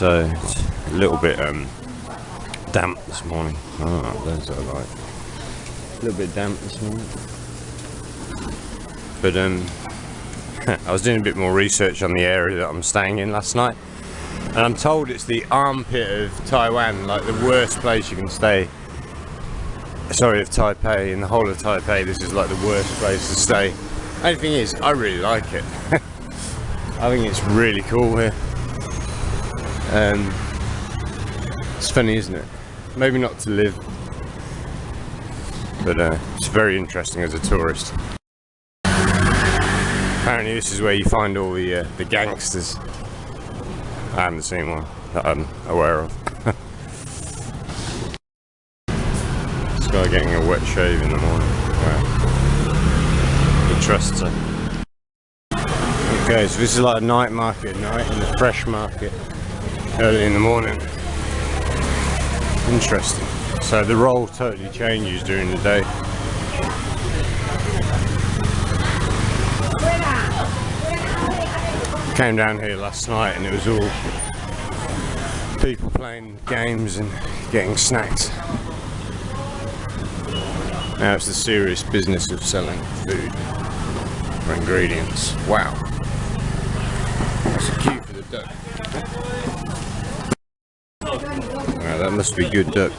So it's a little bit damp this morning. Oh, those I like. A little bit damp this morning. But I was doing a bit more research on the area that I'm staying in last night, and I'm told it's the armpit of Taiwan, like the worst place you can stay. Sorry, of Taipei. In the whole of Taipei, this is like the worst place to stay. Only thing is, I really like it. I think it's really cool here. It's funny, isn't it? Maybe not to live, but it's very interesting as a tourist. Apparently this is where you find all the gangsters. I haven't seen one that I'm aware of. This guy getting a wet shave in the morning. Wow. He trusts her. Okay, so this is like a night market at night and a fresh market early in the morning. Interesting. So the role totally changes during the day. Came down here last night and it was all people playing games and getting snacks. Now it's the serious business of selling food or ingredients. Wow. That's a queue for the duck. Wow, that must be good duck.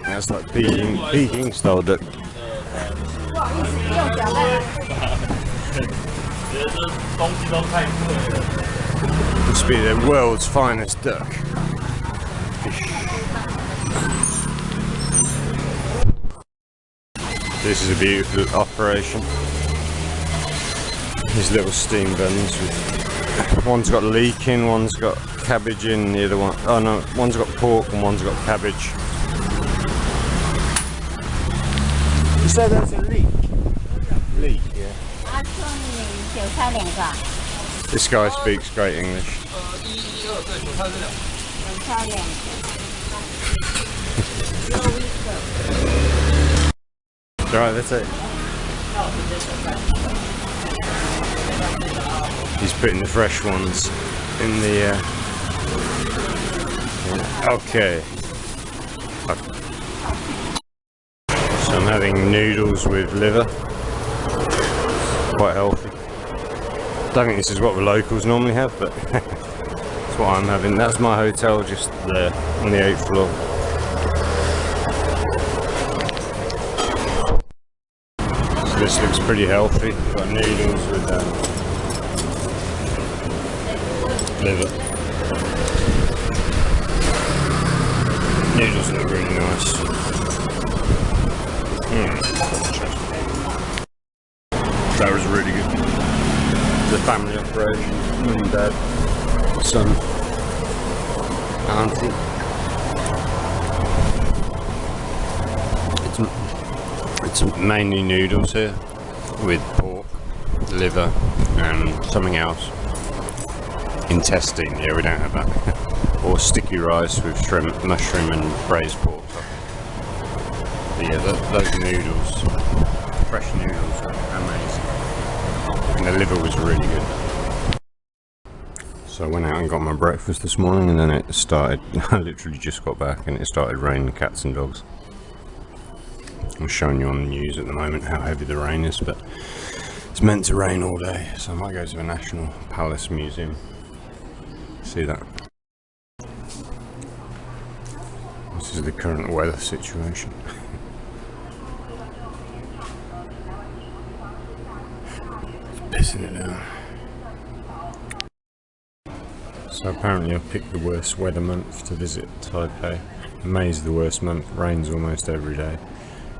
That's like Peking style duck. Must be the world's finest duck. This is a beautiful operation. These little steam buns. One's got leek in, one's got cabbage in, the other one, oh no, one's got pork and one's got cabbage. You say there's a leek? Leek, yeah. This guy speaks great English. Alright, that's it. He's putting the fresh ones in the okay. So I'm having noodles with liver. Quite healthy. Don't think this is what the locals normally have, but that's what I'm having. That's my hotel just there on the 8th floor. So this looks pretty healthy. Got noodles with liver. Noodles look really nice. That was really good. The family operation, mum and dad, son, auntie. It's mainly noodles here with pork, liver and something else. Intestine, yeah, we don't have that. Or sticky rice with shrimp, mushroom and braised pork. But yeah, those noodles, fresh noodles are amazing. And the liver was really good. So I went out and got my breakfast this morning and then it started, I literally just got back and it started raining cats and dogs. I'm showing you on the news at the moment how heavy the rain is, but it's meant to rain all day, so I might go to the National Palace Museum. See that? This is the current weather situation. It's pissing it down. So apparently I've picked the worst weather month to visit Taipei. May's the worst month, rains almost every day.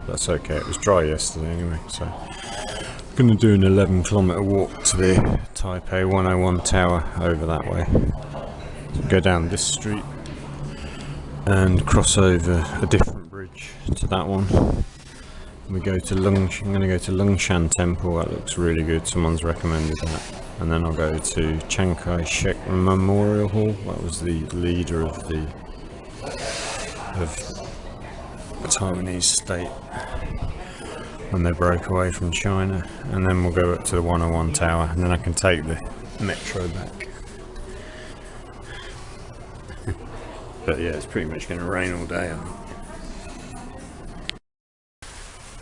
That's okay, it was dry yesterday anyway, so I'm going to do an 11-kilometre walk to the Taipei 101 tower over that way. So go down this street and cross over a different bridge to that one. We go to I'm going to go to Lungshan Temple, that looks really good, someone's recommended that. And then I'll go to Chiang Kai-Shek Memorial Hall, that was the leader of the Taiwanese state when they broke away from China. And then we'll go up to the 101 tower and then I can take the metro back But yeah, it's pretty much going to rain all day, I think.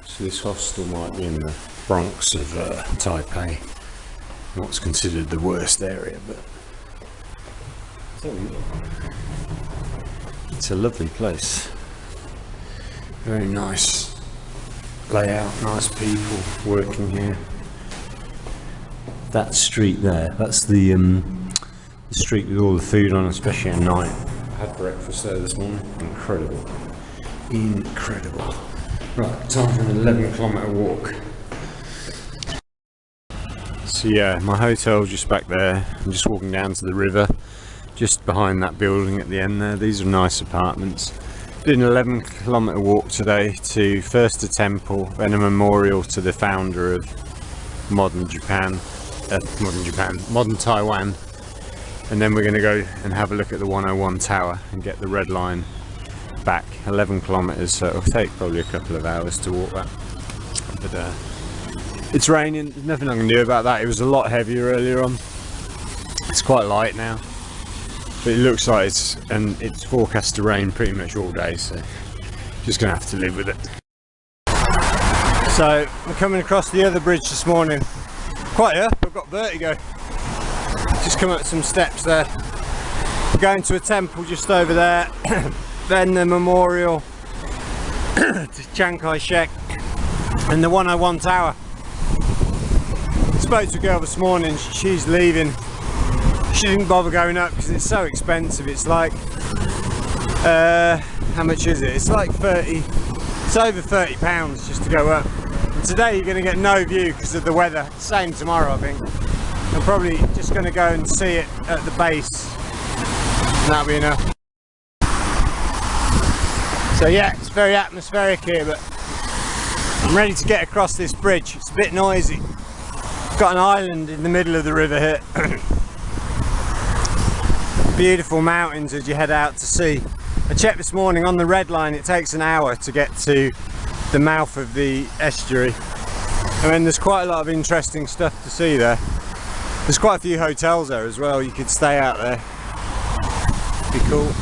So this hostel might be in the Bronx of Taipei, what's considered the worst area, but it's a lovely place. Very nice layout, nice people working here. That street there, that's the street with all the food on, especially at night. I had breakfast there this morning. Incredible. Incredible. Right, time for an 11-kilometre walk. So yeah, my hotel just back there. I'm just walking down to the river, just behind that building at the end there. These are nice apartments. Did an 11-kilometre walk today to first a temple, then a memorial to the founder of modern Taiwan, and then we're going to go and have a look at the 101 tower and get the red line back. 11 kilometres, so it'll take probably a couple of hours to walk that. But it's raining, there's nothing I can do about that. It was a lot heavier earlier on. It's quite light now, but it looks like it's forecast to rain pretty much all day, so just going to have to live with it. So I'm coming across the other bridge this morning. Quite up, I've got vertigo. Just come up some steps there. We're going to a temple just over there. Then the memorial to Chiang Kai-Shek and the 101 tower. Spoke to a girl this morning, she's leaving. She didn't bother going up because it's so expensive. It's like, how much is it? It's like 30, it's over £30 just to go up. And today you're going to get no view because of the weather. Same tomorrow, I think. I'm probably just going to go and see it at the base, and that'll be enough. So yeah, it's very atmospheric here, but I'm ready to get across this bridge. It's a bit noisy. Got an island in the middle of the river here. Beautiful mountains as you head out to sea. I checked this morning on the red line, it takes an hour to get to the mouth of the estuary. And then there's quite a lot of interesting stuff to see there. There's quite a few hotels there as well, you could stay out there. Be cool.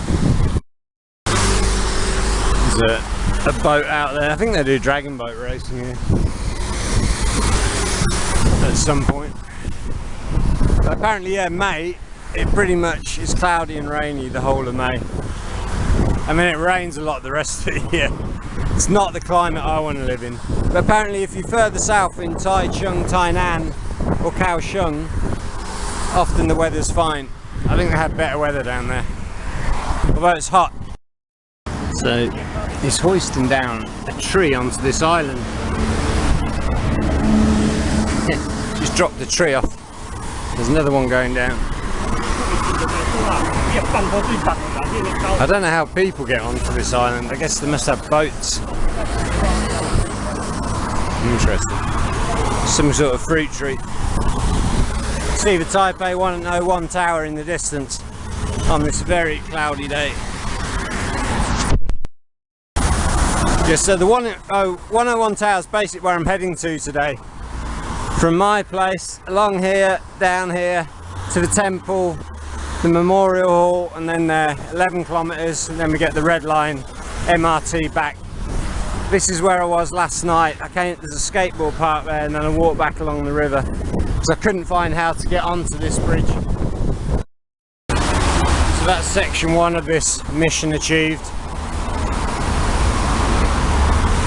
There's a boat out there. I think they do dragon boat racing here at some point. But apparently, yeah, May, it pretty much is cloudy and rainy the whole of May. I mean, it rains a lot the rest of the year. It's not the climate I want to live in. But apparently if you're further south in Taichung, Tainan or Kaohsiung, often the weather's fine. I think they have better weather down there, although it's hot. So he's hoisting down a tree onto this island. Just dropped the tree off. There's another one going down. I don't know how people get onto this island. I guess they must have boats. Interesting. Some sort of fruit tree. See the Taipei 101 tower in the distance on this very cloudy day. Yeah, so the 101 tower is basically where I'm heading to today. From my place, along here, down here, to the temple, the memorial hall, and then 11 kilometres, and then we get the red line MRT back. This is where I was last night. There's a skateboard park there, and then I walked back along the river because I couldn't find how to get onto this bridge. So that's section 1 of this mission achieved.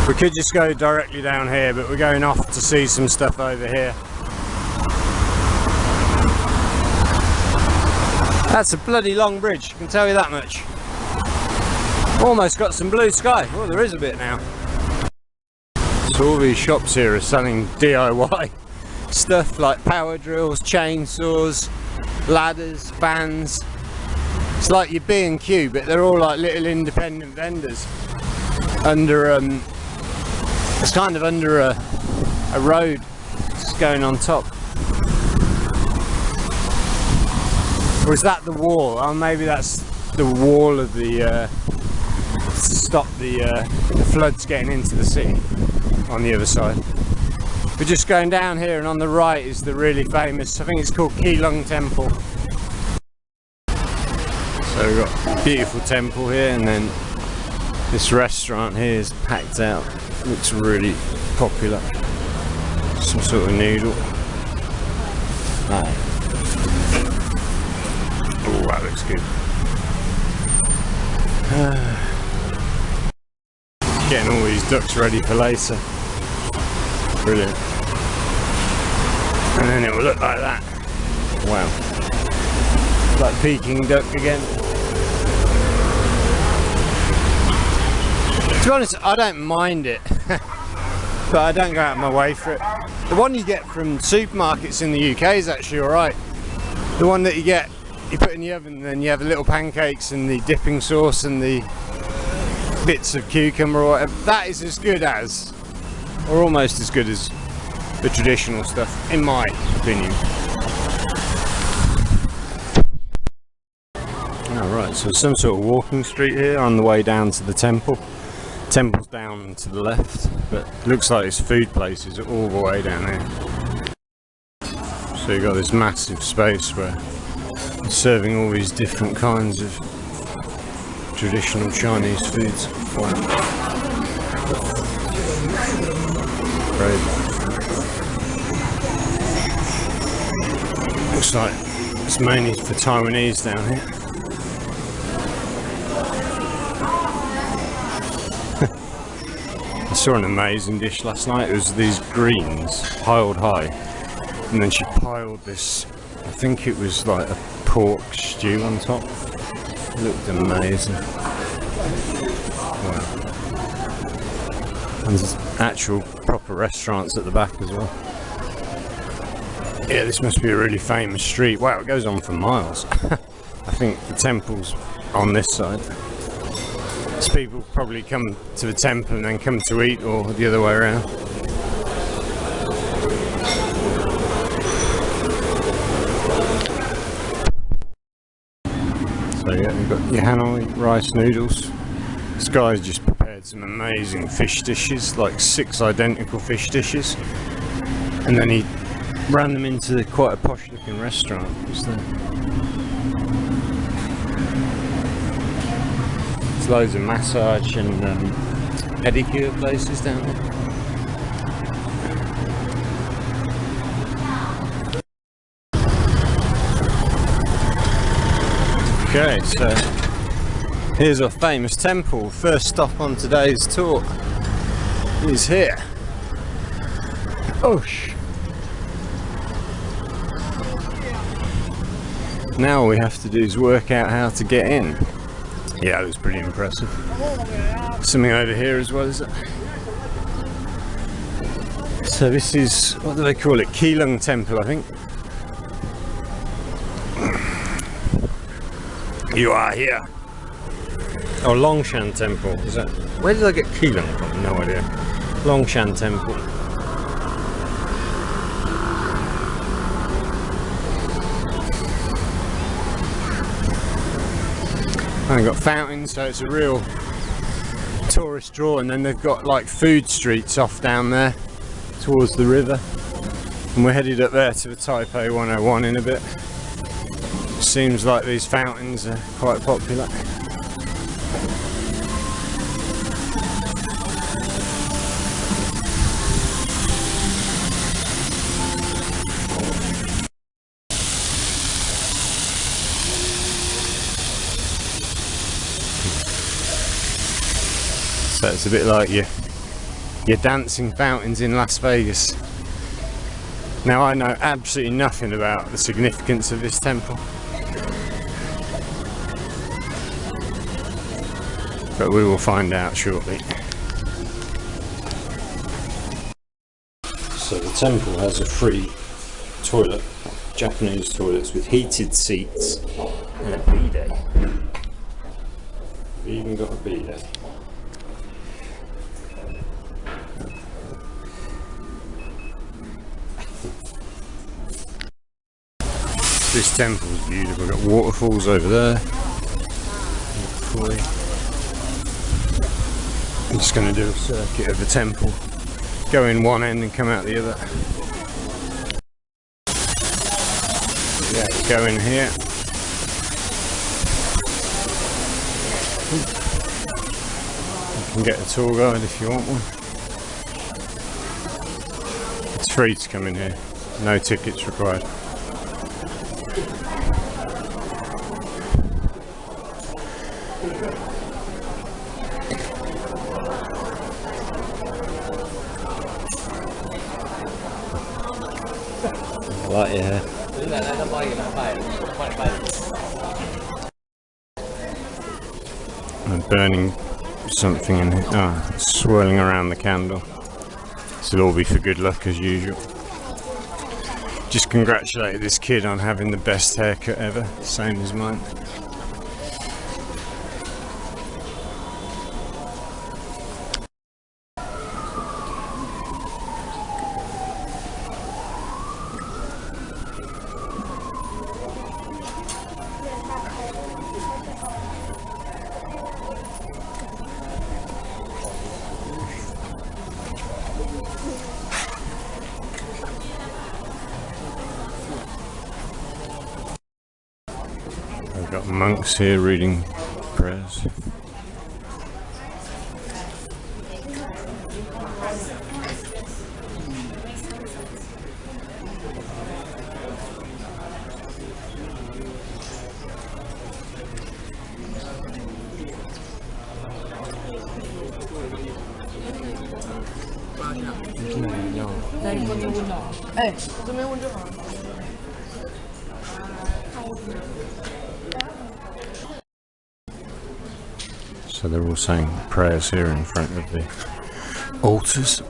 We could just go directly down here, but we're going off to see some stuff over here. That's a bloody long bridge, I can tell you that much. Almost got some blue sky. Well, there is a bit now. So all these shops here are selling DIY stuff like power drills, chainsaws, ladders, fans. It's like your B&Q, but they're all like little independent vendors under it's kind of under a road just going on top. Or is that the wall? Oh, maybe that's the wall of the to stop the floods getting into the city on the other side. We're just going down here, and on the right is the really famous, I think it's called Keelung Temple. So So we've got a beautiful temple here, and then this restaurant here is packed out. Looks really popular. Some sort of noodle. Oh, that looks good. Getting all these ducks ready for later. Brilliant. And then it will look like that. Wow. Like Peking duck again. To be honest, I don't mind it. But I don't go out of my way for it. The one you get from supermarkets in the UK is actually alright. The one that you put in the oven, and then you have the little pancakes and the dipping sauce and the bits of cucumber or whatever. That is as good as, or almost as good as, the traditional stuff, in my opinion. Alright, so some sort of walking street here on the way down to the temple. Temple's down to the left, but looks like it's food places all the way down here. So you've got this massive space where they're serving all these different kinds of traditional Chinese foods. Wow. Great. Looks like it's mainly for Taiwanese down here. I saw an amazing dish last night. It was these greens piled high, and then she piled this, I think it was like a pork stew on top. It looked amazing. Wow. And there's actual proper restaurants at the back as well. Yeah, this must be a really famous street. Wow, it goes on for miles. I think the temple's on this side. So people probably come to the temple and then come to eat, or the other way around. So yeah, we've got your Hanoi rice noodles. This guy's just prepared some amazing fish dishes, like 6 identical fish dishes, and then he ran them into quite a posh looking restaurant. What's that? There's loads of massage and pedicure places down there. Okay, so here's our famous temple. First stop on today's tour is here. Oh, now all we have to do is work out how to get in. Yeah, it was pretty impressive. Something over here as well, is it? So this is, what do they call it? Keelung Temple, I think. You are here. Oh, Longshan Temple, is that? Where did I get Keelung from? No idea. Longshan Temple. And they've got fountains, so it's a real tourist draw, and then they've got like food streets off down there towards the river, and we're headed up there to the Taipei 101 in a bit. Seems like these fountains are quite popular. So it's a bit like your dancing fountains in Las Vegas. Now I know absolutely nothing about the significance of this temple, but we will find out shortly. So the temple has a free toilet, Japanese toilets with heated seats and a bidet. We've even got a bidet. This temple is beautiful. We've got waterfalls over there. I'm just going to do a circuit of the temple, go in one end and come out the other. Yeah, go in here. You can get a tour guide if you want one. It's free to come in here, no tickets required. Like your hair. I'm burning something in here. Ah, swirling around the candle. This will all be for good luck as usual. Just congratulate this kid on having the best haircut ever, same as mine. We've got monks here reading prayers. So they're all saying prayers here in front of the altars.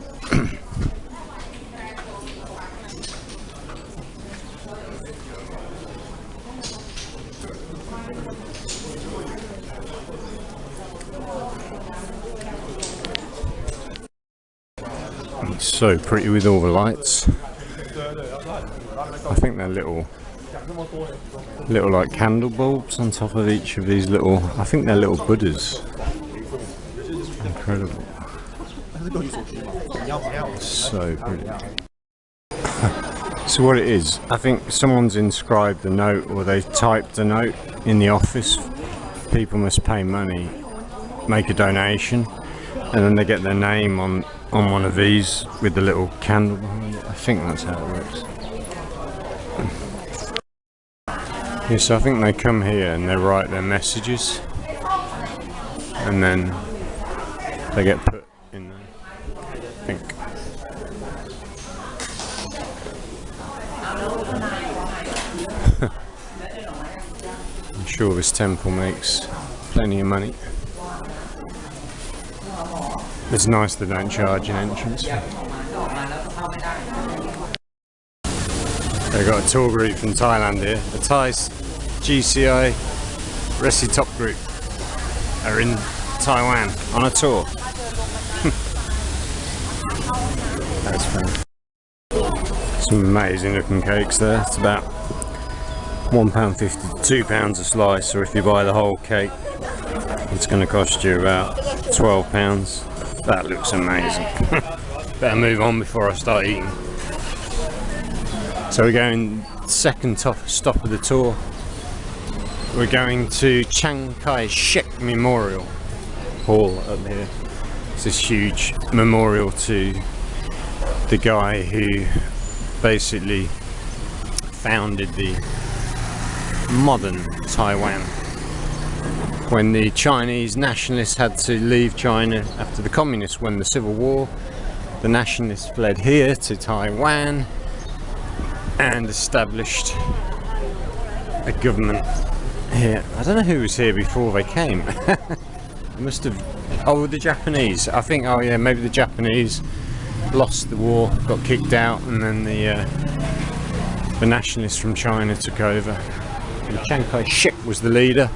It's so pretty with all the lights. I think they're little like candle bulbs on top of each of these little, I think they're little Buddhas. Incredible. So pretty. So what it is, I think someone's inscribed a note, or they've typed a note in the office. People must pay money, make a donation, and then they get their name on one of these with the little candle behind it. I think that's how it works. Yes, I think they come here and they write their messages, and then they get put in there, I think. I'm sure this temple makes plenty of money. It's nice they don't charge an entrance fee. They've got a tour group from Thailand here. The Thai GCI Resi Top Group are in Taiwan on a tour. That's funny. Some amazing looking cakes there. It's about £1.50 to £2 a slice, so if you buy the whole cake it's going to cost you about £12. That looks amazing. Better move on before I start eating. So we're going second stop of the tour. We're going to Chiang Kai-Shek Memorial Hall up here. It's this huge memorial to the guy who basically founded the modern Taiwan. When the Chinese nationalists had to leave China after the communists won the Civil War, the nationalists fled here to Taiwan and established a government here. I don't know who was here before they came. They must have, oh, the Japanese. I think, oh yeah, maybe the Japanese lost the war, got kicked out, and then the nationalists from China took over. And Chiang Kai-Shek was the leader.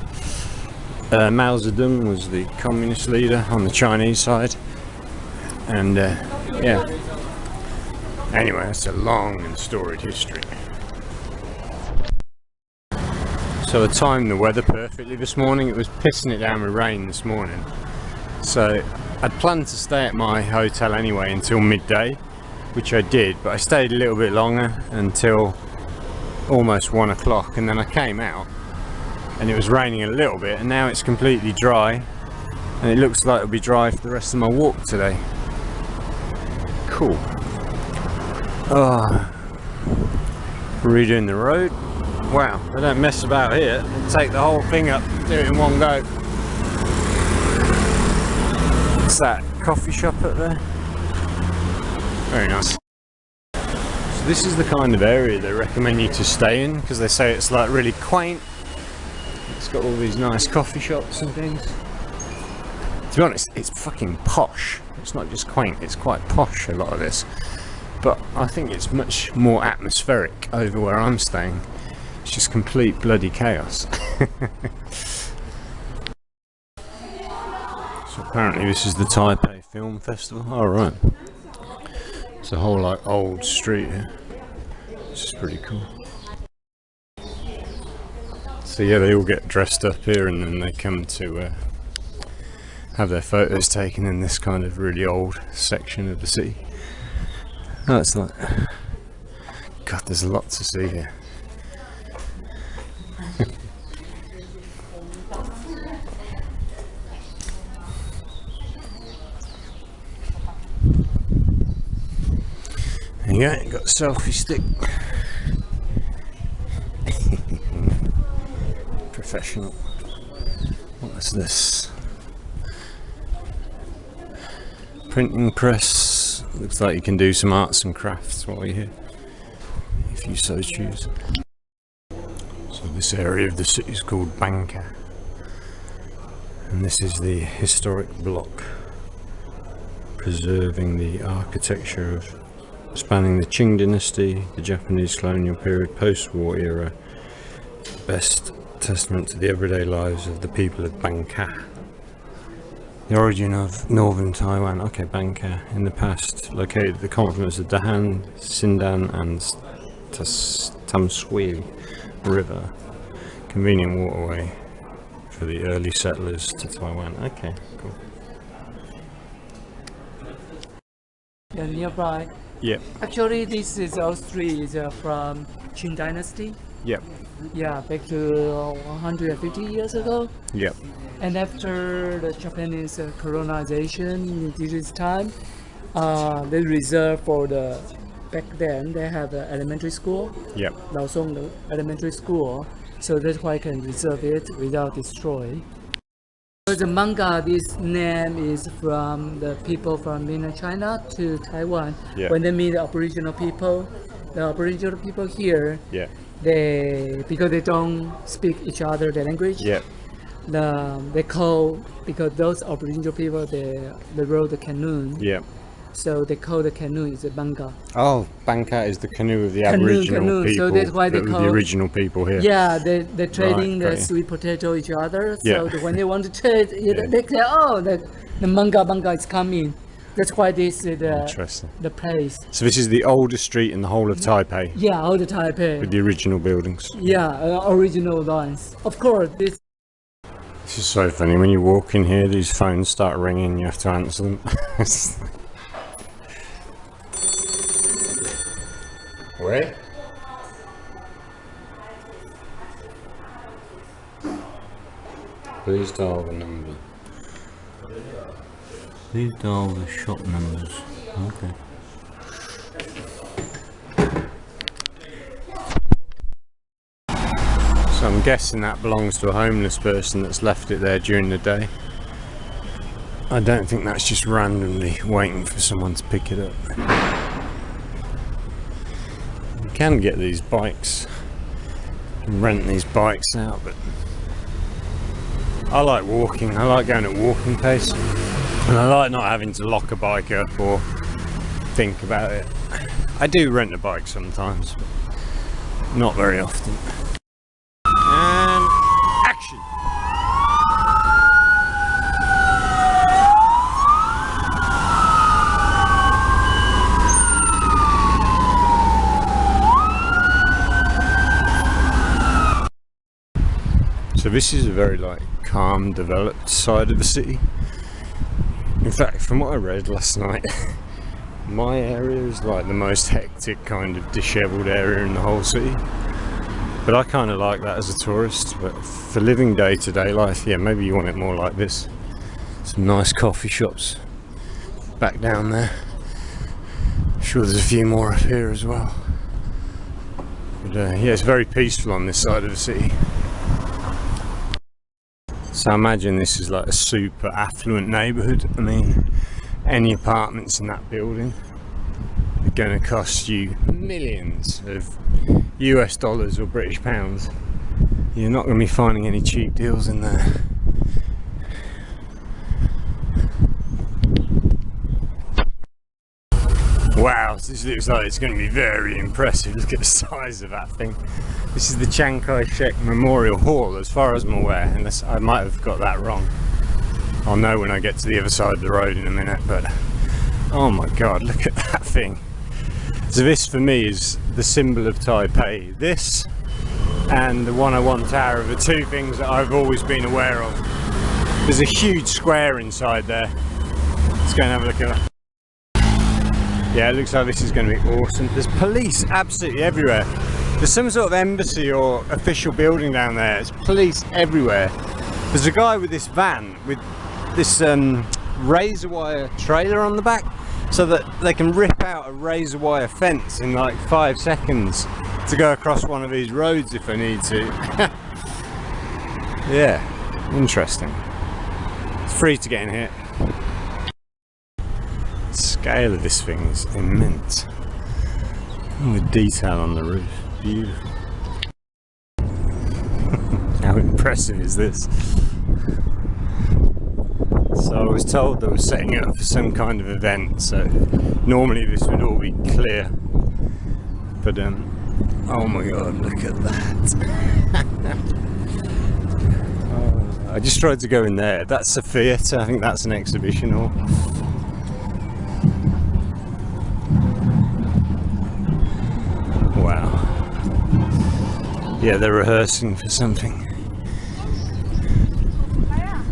Mao Zedong was the communist leader on the Chinese side. And yeah. Anyway, it's a long and storied history. So I timed the weather perfectly this morning. It was pissing it down with rain this morning. So I'd planned to stay at my hotel anyway until midday, which I did, but I stayed a little bit longer until almost 1 o'clock, and then I came out and it was raining a little bit, and now it's completely dry and it looks like it'll be dry for the rest of my walk today. Cool. Oh, redoing the road. Wow, they don't mess about here. They'll take the whole thing up, do it in one go. What's that? Coffee shop up there? Very nice. So this is the kind of area they recommend you to stay in, because they say it's like really quaint. It's got all these nice coffee shops and things. To be honest, it's fucking posh. It's not just quaint, it's quite posh, a lot of this. But I think it's much more atmospheric over where I'm staying. It's just complete bloody chaos. So apparently this is the Taipei Film Festival. Oh right. It's a whole like old street here. This is pretty cool. So yeah, they all get dressed up here and then they come to have their photos taken in this kind of really old section of the city. Oh, it's like, God, there's a lot to see here. There you go, got a selfie stick. Professional. What's this? Printing press. Looks like you can do some arts and crafts while you're here, if you so choose. So this area of the city is called Bangka, and this is the historic block preserving the architecture of spanning the Qing dynasty, the Japanese colonial period, post-war era. Best testament to the everyday lives of the people of Bangka. The origin of northern Taiwan, okay, Bangka, in the past located at the confluence of the Han, Sindan and Tamsui River. Convenient waterway for the early settlers to Taiwan. Okay, cool. Yeah, nearby. Yep. Actually, this is all street is from Qing dynasty. Yep. Yeah, back to 150 years ago. Yep. And after the Japanese colonization this time, they reserve for the, back then they have an elementary school. Yep. Laosong Elementary School. So that's why I can reserve it without destroy. So the manga, this name is from the people from mainland China to Taiwan. Yeah. When they meet the Aboriginal people here, Yeah. because they don't speak each other the language. Yeah. They call, because those Aboriginal people they rode the canoe. Yeah. So they call the canoe is a banga. Oh, Bangka is the canoe of the Aboriginal people. So that's why they call the original people here. Yeah, they're trading Right, the sweet potato each other. Yeah. So when they want to trade, they say, oh, the manga is coming. That's why this is the place. So this is the oldest street in the whole of Taipei. Yeah, all the Taipei. With the original buildings. Yeah, original lines. Of course, this. This is so funny. When you walk in here, these phones start ringing. You have to answer them. Where? Please dial the number. Please dial the shop numbers. Okay. So I'm guessing that belongs to a homeless person that's left it there during the day. I don't think that's just randomly waiting for someone to pick it up. You can get these bikes, you can rent these bikes out, but I like walking. I like going at walking pace, and I like not having to lock a bike up or think about it. I do rent a bike sometimes, but not very often. And action! So this is a very calm, developed side of the city. In fact, from what I read last night, my area is the most hectic kind of dishevelled area in the whole city. But I kind of like that as a tourist, but for living day-to-day life, yeah, maybe you want it more like this. Some nice coffee shops back down there. I'm sure there's a few more up here as well. But yeah, it's very peaceful on this side of the city. So I imagine this is like a super affluent neighbourhood. I mean, any apartments in that building are going to cost you millions of US dollars or British pounds. You're not going to be finding any cheap deals in there. Wow, this looks like it's going to be very impressive. Look at the size of that thing. This is the Chiang Kai-Shek Memorial Hall, as far as I'm aware, unless I might have got that wrong. I'll know when I get to the other side of the road in a minute, but oh my god, look at that thing. So this for me is the symbol of Taipei. This and the 101 Tower are the two things that I've always been aware of. There's a huge square inside there. Let's go and have a look at that. Yeah, it looks like this is going to be awesome. There's police absolutely everywhere. There's some sort of embassy or official building down there. There's police everywhere. There's a guy with this van with this razor wire trailer on the back so that they can rip out a razor wire fence in like 5 seconds to go across one of these roads if they need to. Yeah, interesting. It's free to get in here. The scale of this thing is immense. And the detail on the roof, beautiful. How impressive is this? So I was told they were setting it up for some kind of event, so normally this would all be clear. But oh my god, look at that. Oh, I just tried to go in there. That's a theatre, I think that's an exhibition hall. Wow. Yeah, they're rehearsing for something.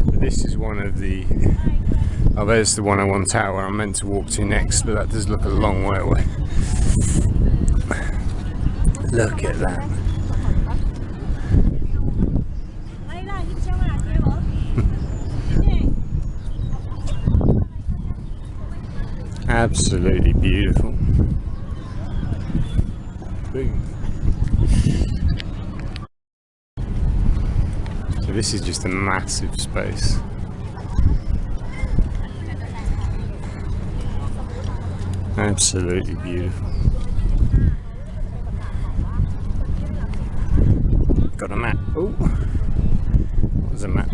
This is one of the... oh, there's the 101 Tower I'm meant to walk to next, but that does look a long way away. Look at that. Absolutely beautiful. Boom. So this is just a massive space. Absolutely beautiful. Got a map. Oh, there's a map.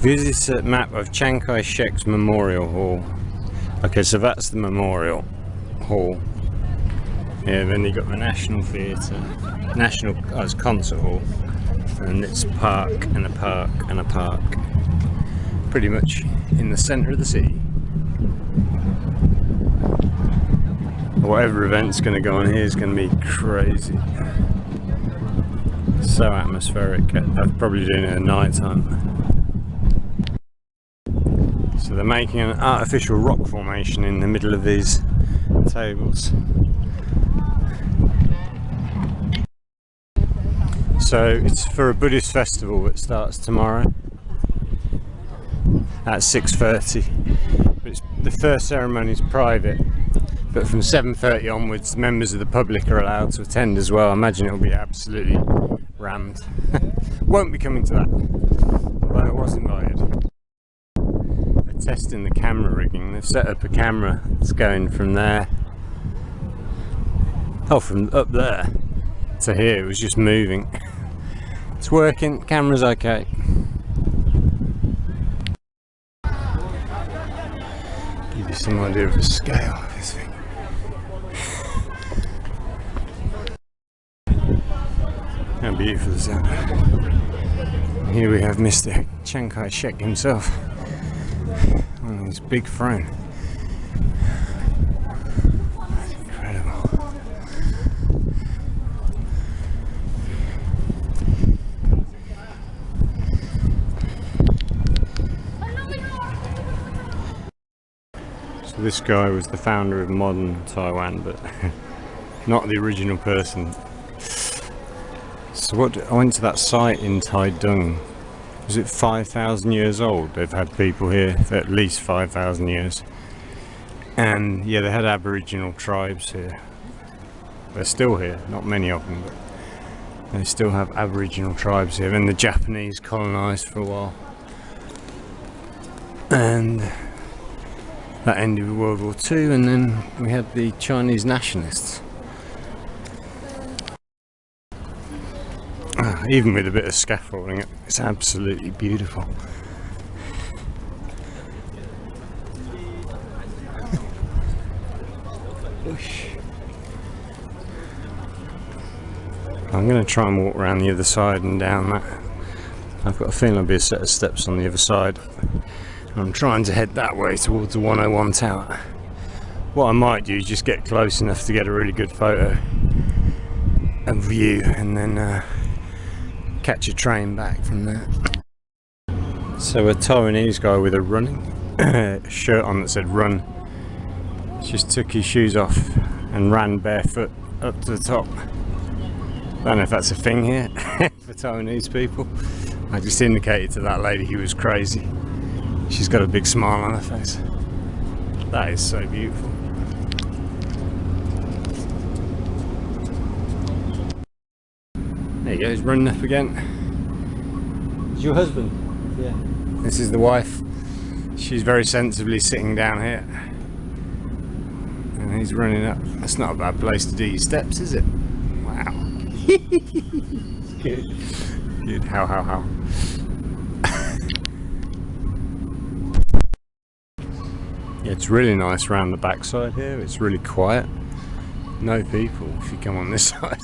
This is a map of Chiang Kai-Shek's Memorial Hall. Okay, so that's the Memorial Hall. Yeah, then you got the National Theatre, it's Concert Hall, and it's a park and a park and a park. Pretty much in the centre of the city. Whatever event's going to go on here is going to be crazy. So atmospheric. I'd probably doing it at night time. So they're making an artificial rock formation in the middle of these tables. So it's for a Buddhist festival that starts tomorrow at 6:30. But the first ceremony is private, but from 7:30 onwards members of the public are allowed to attend as well. I imagine it'll be absolutely rammed. Won't be coming to that, but I was invited. They're testing the camera rigging. They've set up a camera that's going from there, oh, from up there to here. It was just moving. It's working, camera's okay. Give you some idea of the scale of this thing. How beautiful is that? And here we have Mr. Chiang Kai-Shek himself on his big throne. That's incredible. So this guy was the founder of modern Taiwan, but not the original person. So I went to that site in Taidung is it 5,000 years old? They've had people here for at least 5,000 years. And yeah, they had Aboriginal tribes here. They're still here, not many of them, but they still have Aboriginal tribes here. And the Japanese colonised for a while. And that ended with World War II, and then we had the Chinese nationalists. Even with a bit of scaffolding, it's absolutely beautiful. I'm going to try and walk around the other side and down that. I've got a feeling there'll be a set of steps on the other side. I'm trying to head that way towards the 101 tower. What I might do is just get close enough to get a really good photo and view, and then catch a train back from there. So a Taiwanese guy with a running shirt on that said run just took his shoes off and ran barefoot up to the top. I don't know if that's a thing here for Taiwanese people. I just indicated to that lady he was crazy. She's got a big smile on her face. That is so beautiful. There he goes, running up again. It's your husband? Yeah. This is the wife. She's very sensibly sitting down here. And he's running up. That's not a bad place to do your steps, is it? Wow. Good. Good. How. Yeah, it's really nice around the backside here. It's really quiet. No people if you come on this side.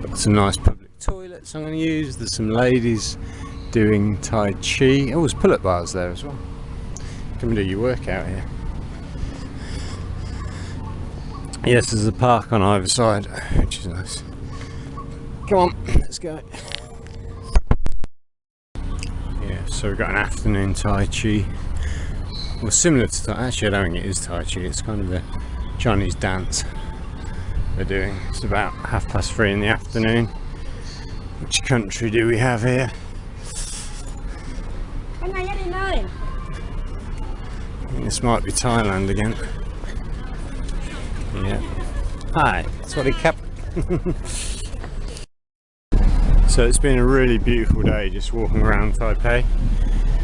Got some nice public toilets I'm going to use. There's some ladies doing Tai Chi. Oh, there's pull-up bars there as well. Come and do your workout here. Yes, there's a park on either side, which is nice. Come on, let's go. Yeah, so we've got an afternoon Tai Chi. Well, similar to actually I don't think it is Tai Chi, it's kind of a Chinese dance they're doing. It's about 3:30 in the afternoon. Which country do we have here? I think this might be Thailand again. Yeah. Hi, sorry cap. So it's been a really beautiful day just walking around Taipei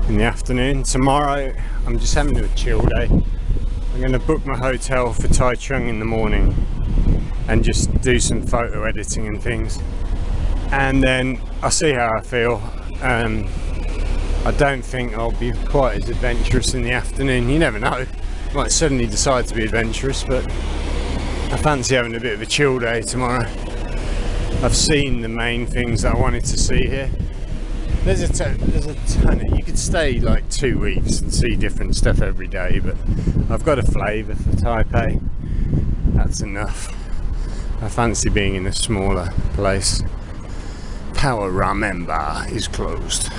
in the afternoon. Tomorrow I'm just having a chill day. I'm going to book my hotel for Taichung in the morning and just do some photo editing and things, and then I'll see how I feel. I don't think I'll be quite as adventurous in the afternoon. You never know, might suddenly decide to be adventurous, but I fancy having a bit of a chill day tomorrow. I've seen the main things that I wanted to see here. There's a ton. You could stay like 2 weeks and see different stuff every day, but I've got a flavour for Taipei. That's enough. I fancy being in a smaller place. Power Ramen Bar is closed.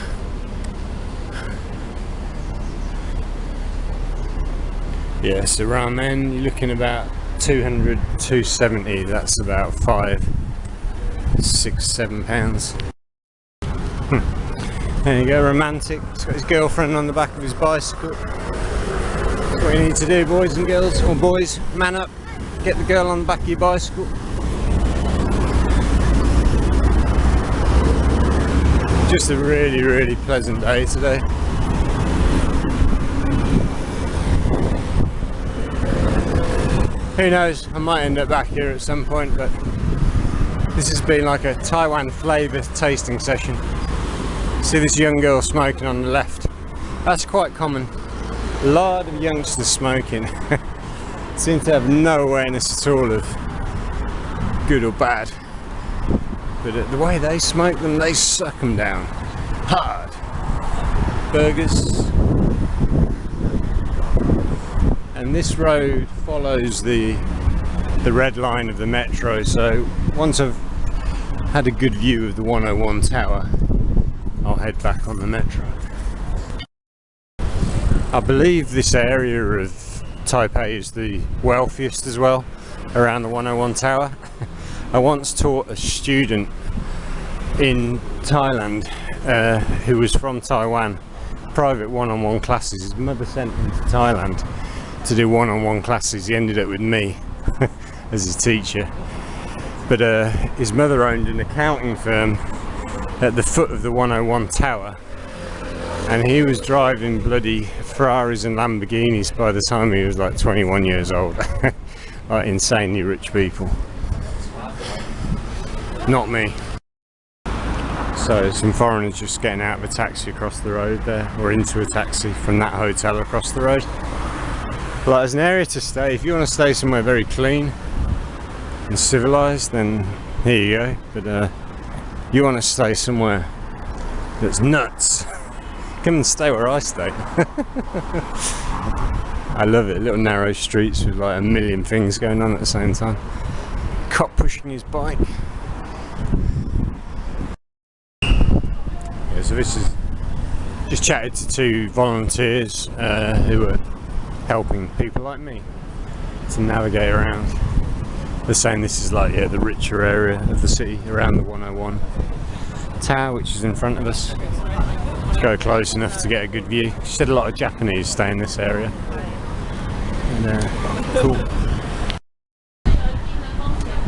Yeah, so ramen, you're looking about 200, 270. That's about £5, £6, £7. There you go, romantic. He's got his girlfriend on the back of his bicycle. That's what you need to do, boys and girls, or boys, man up, get the girl on the back of your bicycle. Just a really, really pleasant day today. Who knows, I might end up back here at some point, but this has been like a Taiwan flavour tasting session. See this young girl smoking on the left? That's quite common. A lot of youngsters smoking. Seem to have no awareness at all of good or bad. But the way they smoke them, they suck them down hard. Burgers. And this road follows the red line of the metro, so once I've had a good view of the 101 tower, I'll head back on the metro. I believe this area of Taipei is the wealthiest as well, around the 101 tower. I once taught a student in Thailand who was from Taiwan, private one-on-one classes. His mother sent him to Thailand to do one-on-one classes. He ended up with me as his teacher, but his mother owned an accounting firm at the foot of the 101 tower, and he was driving bloody Ferraris and Lamborghinis by the time he was like 21 years old. Like insanely rich people. Not me. So some foreigners just getting out of a taxi across the road there, or into a taxi from that hotel across the road. But as an area to stay, if you want to stay somewhere very clean and civilized, then here you go. But you want to stay somewhere that's nuts, come and stay where I stay. I love it. Little narrow streets with like a million things going on at the same time. Cop pushing his bike. Yeah, so this is just chatted to two volunteers who are helping people like me to navigate around. They're saying this is like, yeah, the richer area of the city around the 101 tower, which is in front of us. Let's go close enough to get a good view. She said a lot of Japanese stay in this area. And, cool.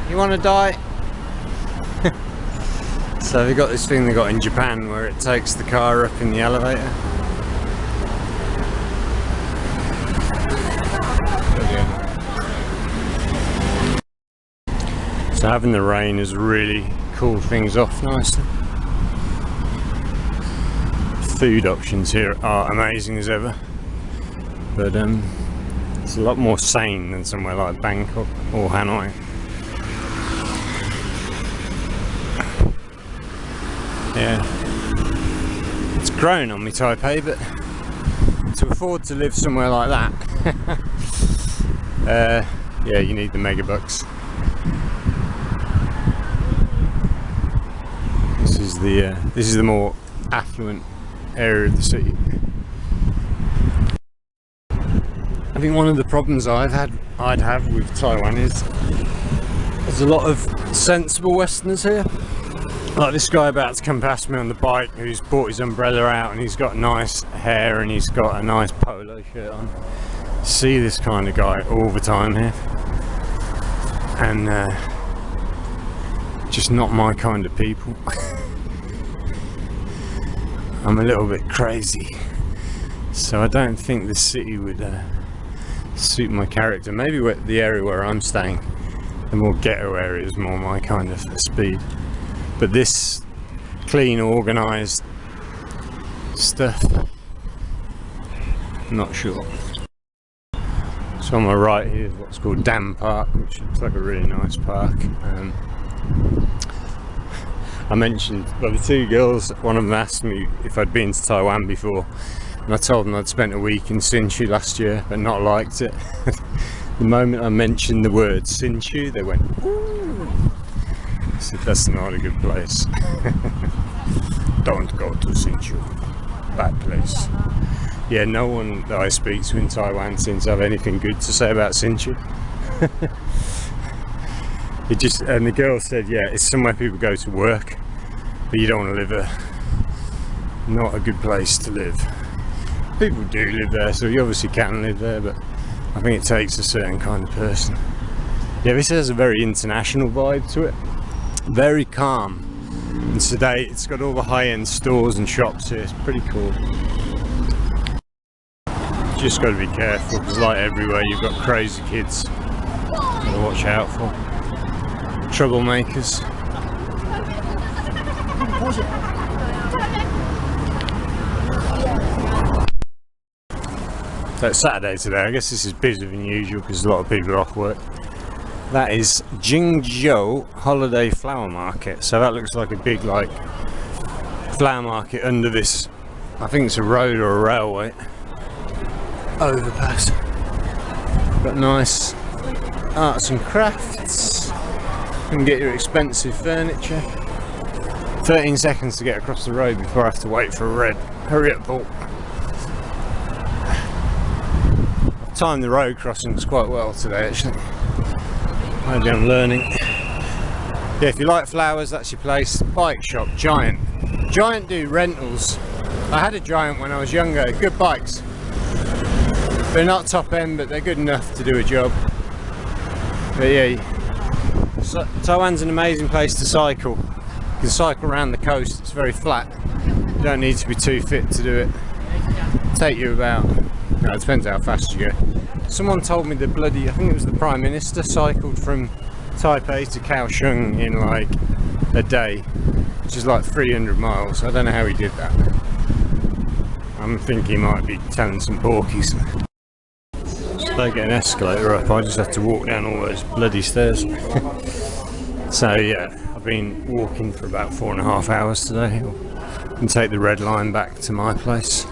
You want to die? So we got this thing they got in Japan where it takes the car up in the elevator. So having the rain has really cooled things off nicely. Food options here are amazing as ever, but it's a lot more sane than somewhere like Bangkok or Hanoi. Yeah, it's grown on me, Taipei, but to afford to live somewhere like that, yeah, you need the megabucks. This is the more affluent area of the city. I think one of the problems I'd have with Taiwan is there's a lot of sensible Westerners here. Like this guy about to come past me on the bike who's brought his umbrella out and he's got nice hair and he's got a nice polo shirt on. See this kind of guy all the time here, and just not my kind of people. I'm a little bit crazy, so I don't think the city would suit my character. Maybe the area where I'm staying, the more ghetto area, is more my kind of speed. But this clean, organised stuff, not sure. So on my right here is what's called Dam Park, which looks like a really nice park. I mentioned, well, the two girls, one of them asked me if I'd been to Taiwan before, and I told them I'd spent a week in Hsinchu last year but not liked it. The moment I mentioned the word Hsinchu, they went, ooh. I said, that's not a good place. Don't go to Hsinchu, bad place. Yeah, no one that I speak to in Taiwan seems to have anything good to say about Hsinchu. And the girl said, yeah, it's somewhere people go to work, but you don't want to live there. Not a good place to live. People do live there, so you obviously can live there, but I think it takes a certain kind of person. Yeah, this has a very international vibe to it. Very calm and sedate. It's got all the high-end stores and shops here. It's pretty cool. Just got to be careful, because like everywhere you've got crazy kids. Got to watch out for. Troublemakers. So it's Saturday today. I guess this is busier than usual because a lot of people are off work. That is Jingzhou Holiday Flower Market. So that looks like a big flower market under this, I think it's a road or a railway overpass. Got nice arts and crafts. You can get your expensive furniture. 13 seconds to get across the road before I have to wait for a red. Hurry up, Paul. I've timed the road crossings quite well today, actually. Maybe I'm learning. Yeah, if you like flowers, that's your place. Bike shop, Giant. Giant do rentals. I had a Giant when I was younger. Good bikes. They're not top end, but they're good enough to do a job. But yeah, Taiwan's an amazing place to cycle. You can cycle around the coast. It's very flat. You don't need to be too fit to do it. It'll take you about, it depends how fast you go. Someone told me I think it was the Prime Minister, cycled from Taipei to Kaohsiung in like a day, which is like 300 miles. I don't know how he did that. I'm thinking he might be telling some porkies. So they get an escalator up, I just have to walk down all those bloody stairs. So yeah, I've been walking for about 4.5 hours today. And take the red line back to my place.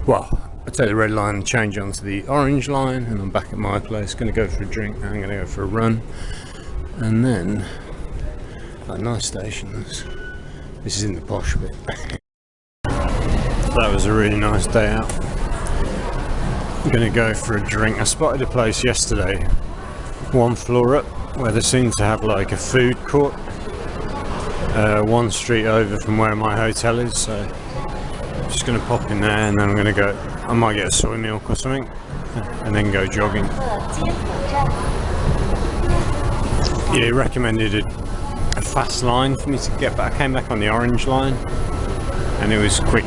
Well, I take the red line and change onto the orange line, and I'm back at my place. Going to go for a drink. I'm going to go for a run, and then a nice station. This is in the posh bit. That was a really nice day out. I'm going to go for a drink. I spotted a place yesterday, one floor up, where they seem to have like a food court. One street over from where my hotel is, so I'm just going to pop in there, and then I'm going to go, I might get a soy milk or something, and then go jogging. Yeah, he recommended a fast line for me to get back. I came back on the orange line, and it was quick